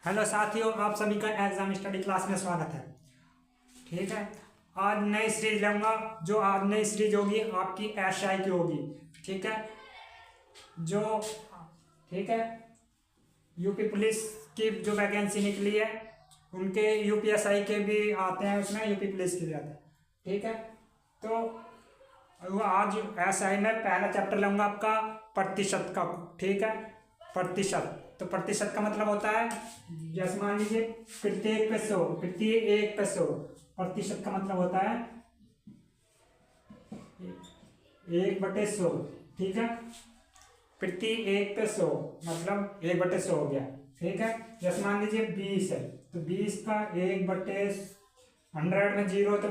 Hello साथियों, आप सभी का एग्जाम स्टडी क्लास में स्वागत है। ठीक है, आज नई सीरीज लूँगा। जो आज नई सीरीज होगी आपकी एसआई की होगी। ठीक है, जो ठीक है यूपी पुलिस की जो वैकेंसी निकली है उनके यूपीएसआई के भी आते हैं, उसमें यूपी पुलिस के भी आते हैं। ठीक है, तो वो आज एसआई में पहला चैप्टर लूँगा आपका प्रतिशत का। ठीक है, प्रतिशत। तो प्रतिशत का मतलब होता है, जैसे मान लीजिए प्रत्येक पे 100, प्रत्येक पे 100। प्रतिशत का मतलब होता है 1/100। ठीक है, प्रति 1 पे 100 मतलब 1/100 हो गया। ठीक है, जैसे मान लीजिए 20 है तो 20 का 1/100 में 0 तो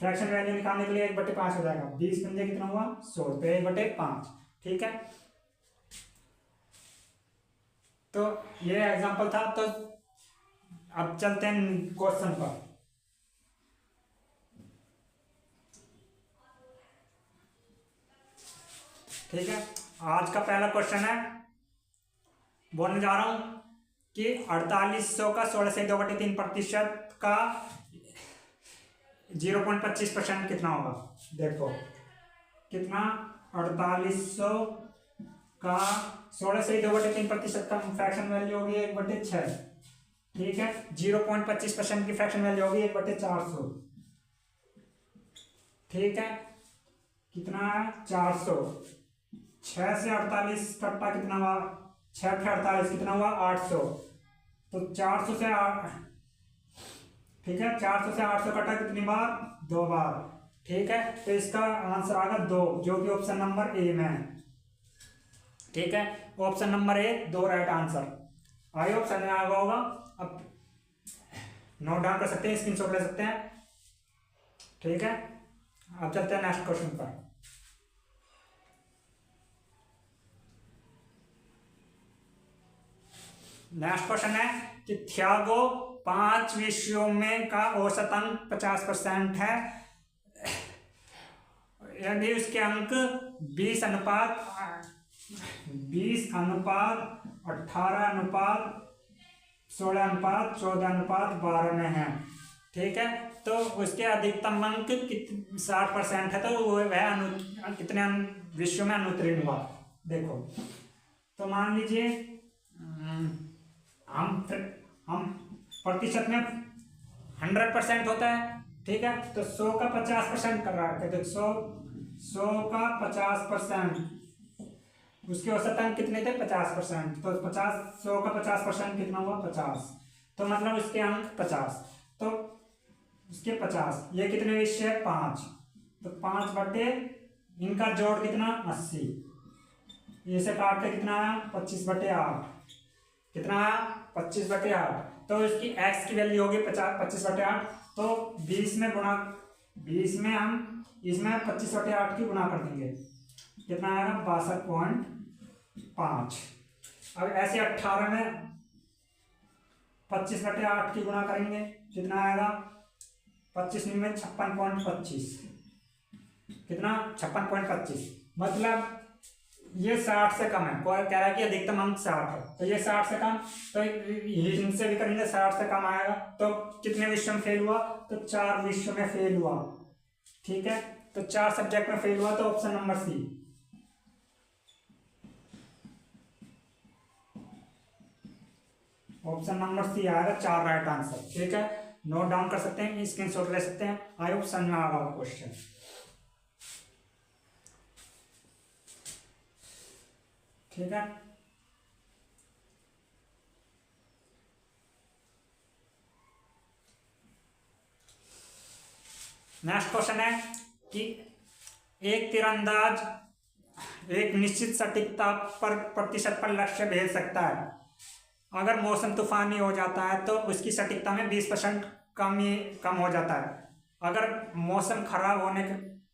फ्रैक्शन वैल्यू निकालने के लिए 1/5 हो जाएगा। 20 पंजे कितना हुआ 100, तो 1/5। ठीक है, तो ये एग्जांपल था। तो अब चलते हैं क्वेश्चन पर। ठीक है, आज का पहला क्वेश्चन है, बोलने जा रहा हूं कि 4800 का 16 से 2/3% का 0.25% कितना होगा। देखो कितना, 4800 का 16 से 2/3% का फ्रैक्शन वैल्यू होगी 1/6। ठीक है, 0.25% की फ्रैक्शन वैल्यू होगी 1/400। ठीक है, कितना है 400। 6 से 48 कट्टा कितना हुआ, 6 से 48 कितना हुआ 800। तो 400 से 8, ठीक है, 400 से 800 कटा कितनी बार, 2 बार। ठीक है, तो इसका आंसर आएगा 2, जो कि ऑप्शन नंबर ए में है। ठीक है, option number A 2 right answer. I hope समझ में आ गया होगा। अब नोट डाउन कर सकते हैं, स्क्रीनशॉट ले सकते हैं। ठीक है, अब चलते हैं नेक्स्ट क्वेश्चन पर। नेक्स्ट क्वेश्चन है कि थियागो 5 विषयों में का औसत अंक 50% है, यदि उसके अंक 20 अनुपात 18 अनुपात 16 अनुपात 14 अनुपात 12 में है। ठीक है, तो उसके अधिकतम अंक 60% है, तो वह कितने विषयों में अनुत्तीर्ण हुआ। देखो, तो मान लीजिए हम प्रतिशत में 100% होता है। ठीक है, तो 100 का 50% कर रहा है, तो 100 का 50%, उसके औसत अंक कितने थे 50%। तो 100 का 50% कितना हुआ 50, तो मतलब उसके अंक 50। तो उसके 50, ये कितने विषय है 5, तो 5 बटे इनका जोड़ कितना 80, ये से काट के कितना आया 25/8, कितना आया 25/8। तो इसकी x की वैल्यू होगी 25/8। तो 20 में गुणा, 20 में हम इसमें 25/8 की गुणा कर देंगे, कितना आएगा 62.5। अब ऐसे 18 में 25/8 की गुणा करेंगे, कितना आएगा 25 में 56.25, कितना 56.25। मतलब ये 60 से कम है। कोई कह रहा है कि अधिकतम अंक 60 है, तो ये 60 से कम, तो इनसे भी करेंगे 60 से कम आएगा। तो कितने विषयों में फेल हुआ, तो 4 विषयों में फेल हुआ। ठीक है, तो 4 सब्जेक्ट में फेल हुआ, तो option number C. Option number C आएगा 4 राइट आंसर। ठीक है, नोट डाउन कर सकते हैं, स्क्रीनशॉट ले सकते हैं। आई होप समझ में आ रहा क्वेश्चन। ठीक है, नेक्स्ट क्वेश्चन है कि एक तीरंदाज एक निश्चित सटीकता पर प्रतिशत पर लक्ष्य भेज सकता है। अगर मौसम तूफानी हो जाता है तो उसकी सटीकता में 20% कम हो जाता है। अगर मौसम खराब होने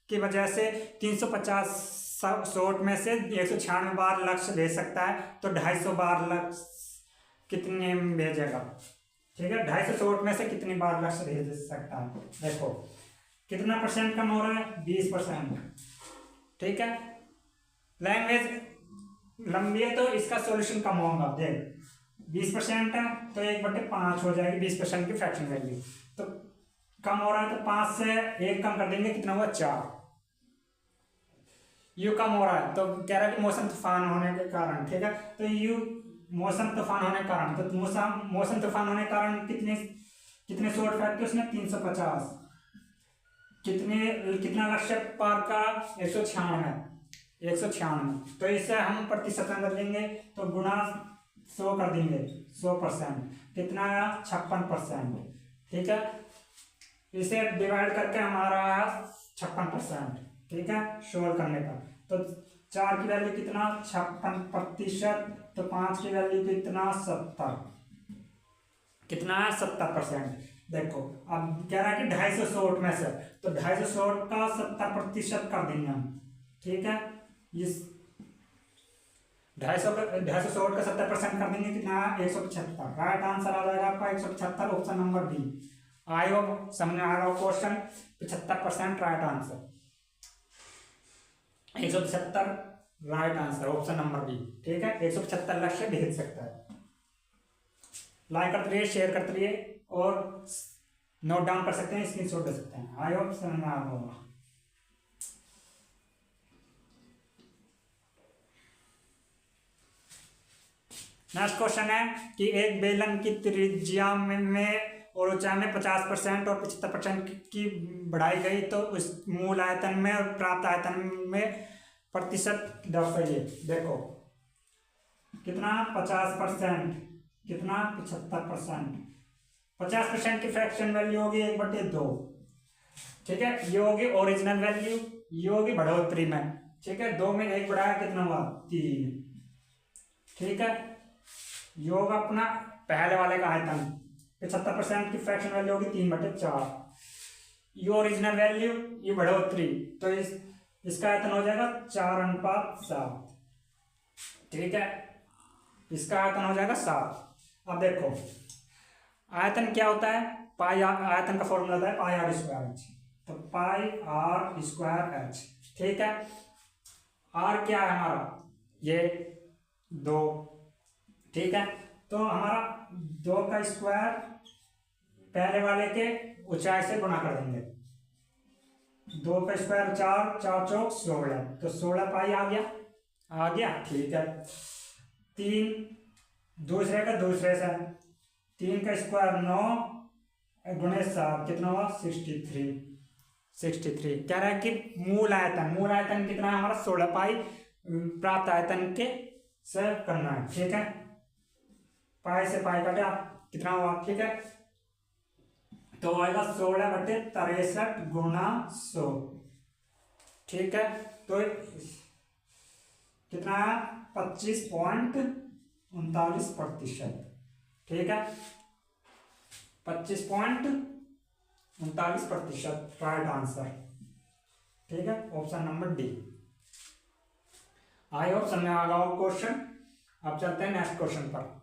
की वजह से 350 शॉट में से 196 बार लक्ष्य भेज सकता है, तो 250 बार लक्ष्य कितने भेजेगा। ठीक है, 250 शॉट में से कितनी बार लक्ष्य भेज सकता है। देखो कितना परसेंट कम हो रहा है 20%। ठीक है, लैंग्वेज लंबी है तो इसका सॉल्यूशन कम होगा। देख 20% है तो 1/5 हो जाएगी 20% की फ्रैक्शन वैल्यू। तो कम हो रहा है तो 5 से 1 कम कर देंगे, कितना हुआ 4। यू कम हो रहा है तो कह रहा है कि मौसम तूफान होने के कारण, ठीक है। तो यू मौसम तूफान होने के कारण, तो मौसम तूफान होने के कारण कितने शॉट फेंकते उसने 350। कितना लक्ष्य पार का 196। तो इसे हम प्रतिशत में बदलेंगे तो गुणा 100 कर देंगे, 100%, कितना आया 56%, ठीक है। इसे डिवाइड करके हमारा आया 56%, ठीक है, सोल्व करने का। तो 4 की वैल्यू कितना 56%, तो 5 की वैल्यू कितना 70, कितना है 70%। देखो अब कह रहा है कि 250 शॉट में से, तो 250 शॉट का 70% कर देंगे हम, ठीक है। इस 250 शॉट का 70% कर देंगे, कितना 175। राइट आंसर आ जाएगा आपका 175, option number B. I hope समझ में आ रहा हो question. 75% right answer, 175 right answer, option number B, ठीक है। 175 लक्ष्य भेज सकता है। लाइक करते रहिए, शेयर करते रहिए और नोट डाउन कर सकते हैं, स्क्रीनशॉट दे सकते हैं। आई होप समझ में आ होगा। नेक्स्ट क्वेश्चन है कि एक बेलन की त्रिज्या में और ऊंचाई में 50% और 75% की बढ़ाई गई, तो उस मूल आयतन में और प्राप्त आयतन में प्रतिशत दर्शाइए। देखो कितना 50%, कितना 75%। 50% की फ्रैक्शन वैल्यू होगी 1/2, ठीक है। ये होगी ओरिजिनल वैल्यू, ये होगी बढ़ोतरी में, ठीक है। 2 में 1 बढ़ाया कितना हुआ 3, ठीक है। ये होगा अपना पहले वाले का आयतन। 75% की फ्रैक्शन वैल्यू होगी 3/4। ये ओरिजिनल वैल्यू, ये बढ़ोतरी, तो इसका आयतन हो जाएगा 4:7, ठीक है। इसका आयतन हो जाएगा 7। अब देखो आयतन क्या होता है, पाई, आयतन का फॉर्मूला होता है पाई आर स्क्वायर एच, तो पाई आर स्क्वायर एच, ठीक है। आर क्या है हमारा, ये 2, ठीक है। तो हमारा 2 का स्क्वायर पहले वाले के ऊंचाई से गुणा कर देंगे। 2 का स्क्वायर 4, 4 चौक 16, तो 16 पाई आ गया, ठीक है। 3 दूसरे का दूसरे से, 3 का स्क्वायर 9 गुणे 7, कितना हुआ 63। कह रहा है कि मूल आयतन कितना है हमारा 16 पाई, प्राप्त आयतन के से करना है, ठीक है। पाई से पाई काटा कितना हुआ, ठीक है। तो आएगा 16/63 गुणा 100, ठीक है। तो कितना है 25.39%, ठीक है। 25.39% राइट आंसर, ठीक है, ऑप्शन नंबर डी। आई होप समझ में आ गया हो क्वेश्चन। अब चलते हैं नेक्स्ट क्वेश्चन पर।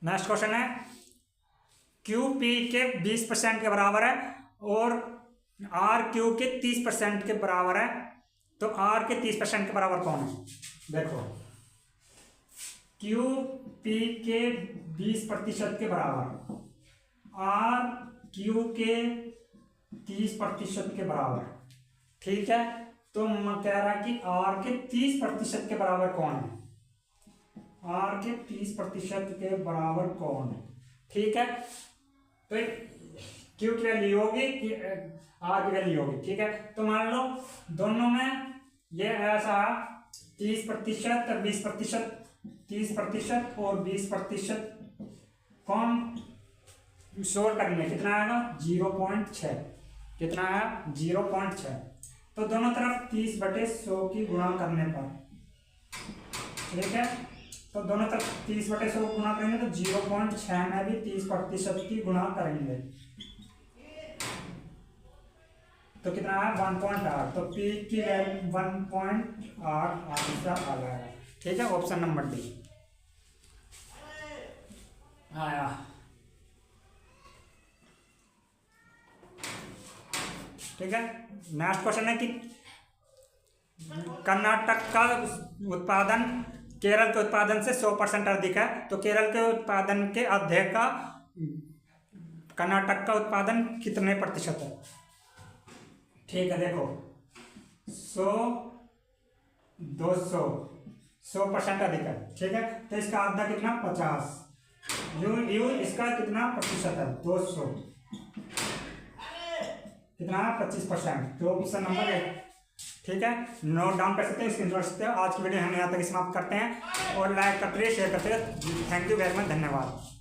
नेक्स्ट क्वेश्चन है क्यू पी के 20% के बराबर है और आर क्यू के 30% के बराबर है, तो आर के 30% के बराबर कौन है। देखो क्यू पी के 20% के बराबर, आर क्यू के 30% के बराबर, ठीक है। तो कह रहा है कि आर के 30% के बराबर कौन है, आर के 30% के बराबर कौन है, ठीक है। तो क्यू की वैल्यू होगी कि आर की वैल्यू होगी, ठीक है। तो मान लो दोनों में ये ऐसा 30%, 20%, 30% और 20% कौन सोल्व करेंगे, कितना आएगा 0.6, कितना आया 0.6। तो दोनों तरफ 30/100 की गुणा करने पर, ठीक है। तो दोनों तरफ 30/100 गुणा करेंगे तो 0.6 में भी 30% की गुणा करेंगे तो कितना है 1.8। तो पी की वैल्यू 1.8 आंसर आ जाएगा, ठीक है, ऑप्शन नंबर डी आया। ठीक है। नेक्स्ट क्वेश्चन है कि कर्नाटक का उत्पादन केरल के उत्पादन से 100% अधिक है, तो केरल के उत्पादन के आधे का कर्नाटक का उत्पादन कितने प्रतिशत है? ठीक है, देखो 100 200 100% अधिक है, ठीक है। तो इसका आधा कितना 50, यू इसका कितना प्रतिशत है 200 कितना 25%, तो ऑप्शन नंबर 1, ठीक है। नोट डाउन कर सकते हैं, स्क्रीन कर सकते हो। आज की वीडियो हम यहाँ तक समाप्त करते हैं और लाइक करते रहिए, शेयर करते रहिए। थैंक यू वेरी मच, धन्यवाद।